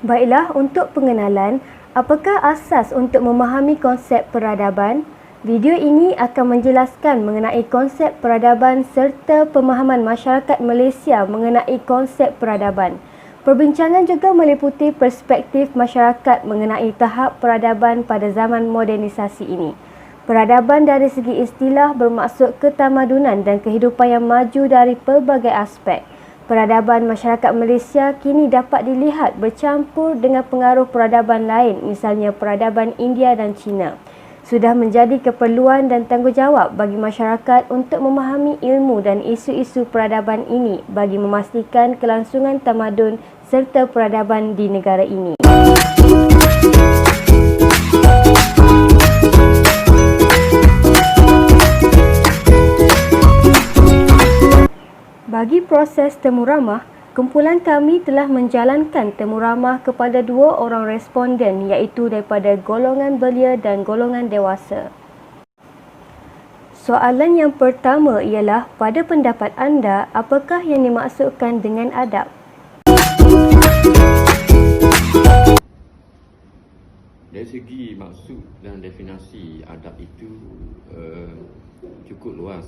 Baiklah, untuk pengenalan, apakah asas untuk memahami konsep peradaban? Video ini akan menjelaskan mengenai konsep peradaban serta pemahaman masyarakat Malaysia mengenai konsep peradaban. Perbincangan juga meliputi perspektif masyarakat mengenai tahap peradaban pada zaman modernisasi ini. Peradaban dari segi istilah bermaksud ketamadunan dan kehidupan yang maju dari pelbagai aspek. Peradaban masyarakat Malaysia kini dapat dilihat bercampur dengan pengaruh peradaban lain, misalnya peradaban India dan China. Sudah menjadi keperluan dan tanggungjawab bagi masyarakat untuk memahami ilmu dan isu-isu peradaban ini bagi memastikan kelangsungan tamadun serta peradaban di negara ini. Bagi proses temu ramah, kumpulan kami telah menjalankan temu ramah kepada 2 orang responden iaitu daripada golongan belia dan golongan dewasa. Soalan yang pertama ialah, pada pendapat anda, apakah yang dimaksudkan dengan adab? Dari segi maksud dan definisi adab itu cukup luas.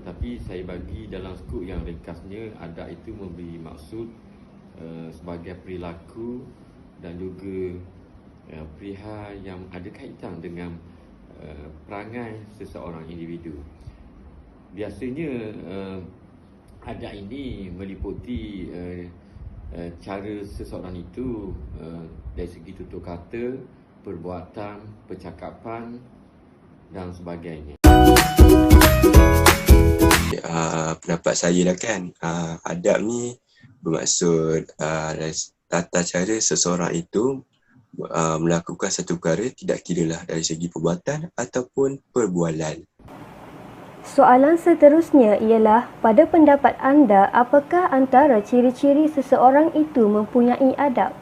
Tapi saya bagi dalam skop yang ringkasnya, adab itu memberi maksud sebagai perilaku dan juga perihal yang ada kaitan dengan perangai seseorang individu. Biasanya adab ini meliputi cara seseorang itu dari segi tutur kata, perbuatan, percakapan dan sebagainya. Pendapat saya lah kan, adab ni bermaksud tata cara seseorang itu melakukan satu perkara, tidak kiralah dari segi perbuatan ataupun perbualan. Soalan seterusnya ialah, pada pendapat anda, apakah antara ciri-ciri seseorang itu mempunyai adab?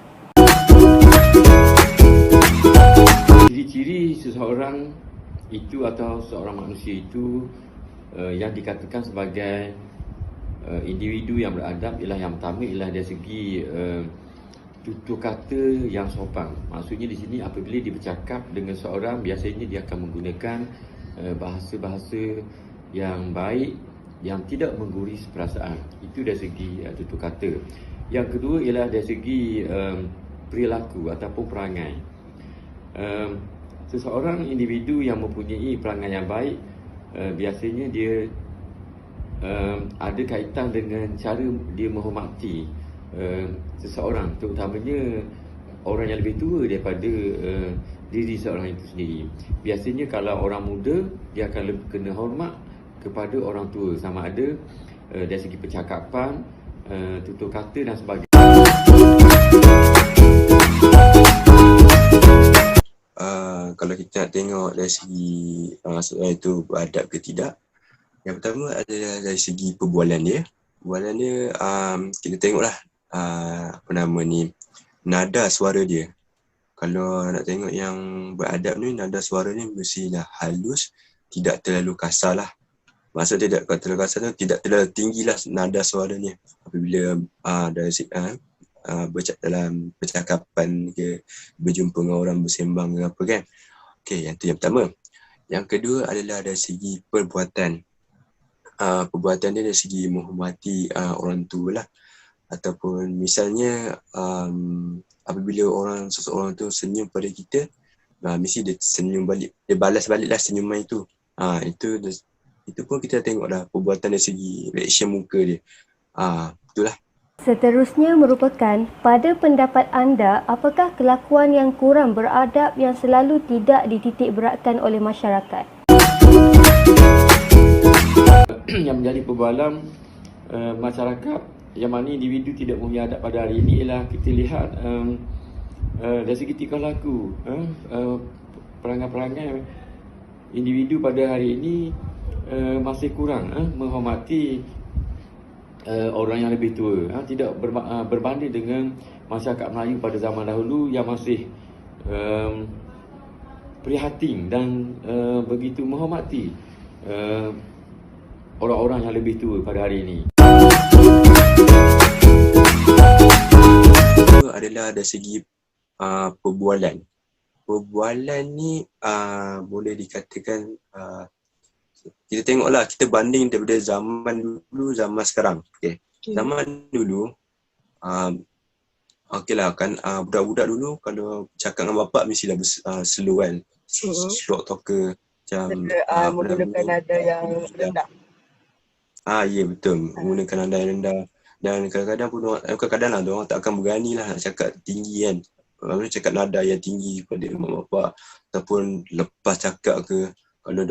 Ciri-ciri seseorang itu atau seorang manusia itu yang dikatakan sebagai individu yang beradab ialah, yang pertama ialah dari segi tutur kata yang sopan. Maksudnya di sini apabila dia bercakap dengan seorang, biasanya dia akan menggunakan bahasa-bahasa yang baik, yang tidak mengguris perasaan. Itu dari segi tutur kata. Yang kedua ialah dari segi perilaku ataupun perangai. Seseorang individu yang mempunyai perangai yang baik, biasanya dia ada kaitan dengan cara dia menghormati seseorang, terutamanya orang yang lebih tua daripada diri seorang itu sendiri. Biasanya kalau orang muda, dia akan kena hormat kepada orang tua, sama ada dari segi percakapan, tutur kata dan sebagainya. Kalau kita nak tengok dari segi seorang itu beradab ke tidak, yang pertama adalah dari segi perbualan dia. Perbualan dia, kita tengoklah apa nama ni, nada suara dia. Kalau nak tengok yang beradab ni, nada suara ni mestilah halus, tidak terlalu kasar lah. Maksud tidak terlalu kasar tu, tidak terlalu tinggi lah nada suaranya apabila dari dalam percakapan ke berjumpa dengan orang, bersembang ke apa kan. Okey, yang tu yang pertama. Yang kedua adalah dari segi perbuatan. Perbuatan dia dari segi menghormati orang tua lah. Ataupun misalnya apabila seseorang tu senyum pada kita, mesti dia senyum balik, dia balas baliklah senyuman itu. Itu pun kita tengoklah perbuatan dari segi reaction muka dia. Itulah. Seterusnya merupakan, pada pendapat anda, apakah kelakuan yang kurang beradab yang selalu tidak dititik beratkan oleh masyarakat? Yang menjadi perbualan masyarakat yang mana individu tidak mempunyai adab pada hari ini ialah kita lihat dari segi tingkah laku, perangai-perangai individu pada hari ini masih kurang menghormati orang yang lebih tua, tidak berbanding dengan masyarakat Melayu pada zaman dahulu yang masih prihatin dan begitu menghormati orang-orang yang lebih tua pada hari ini. adalah dari segi perbualan. Perbualan ni boleh dikatakan kita tengoklah, kita banding daripada zaman dulu zaman sekarang. Okay. Zaman dulu okeylah kan, budak-budak dulu kalau cakap dengan bapak mestilah slow kan. Slow talker macam menggunakan nada yang rendah. Ya betul, menggunakan nada yang rendah. Dan kadang-kadang pun kadang-kadang lah diorang tak akan berani lah nak cakap tinggi kan. Maksudnya cakap nada yang tinggi kepada mak bapak, ataupun lepas cakap ke, kalau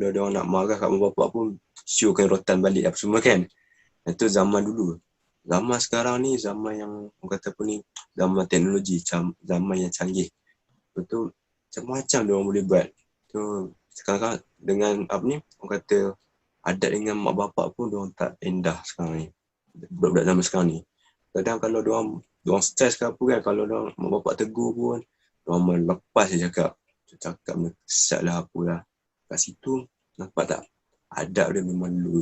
diorang nak marah kat mak bapak pun showkan rotan balik apa semua kan. Itu zaman dulu. Zaman sekarang ni zaman yang orang kata apa ni, zaman teknologi, zaman yang canggih. Betul, macam-macam diorang boleh buat. Tu sekarang dengan apa ni, orang kata adat dengan mak bapak pun diorang tak endah sekarang ni. Budak-budak zaman sekarang ni. Kadang kalau diorang stres ke apa kan, kalau diorang mak bapak tegur pun, diorang melepas je cakap benda kesat lah apalah. Kat situ nampak tak, adab dia memang dulu.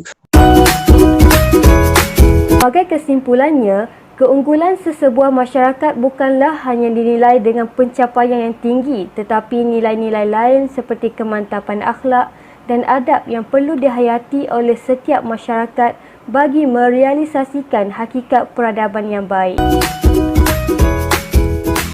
Sebagai kesimpulannya, keunggulan sesebuah masyarakat bukanlah hanya dinilai dengan pencapaian yang tinggi, tetapi nilai-nilai lain seperti kemantapan akhlak dan adab yang perlu dihayati oleh setiap masyarakat bagi merealisasikan hakikat peradaban yang baik.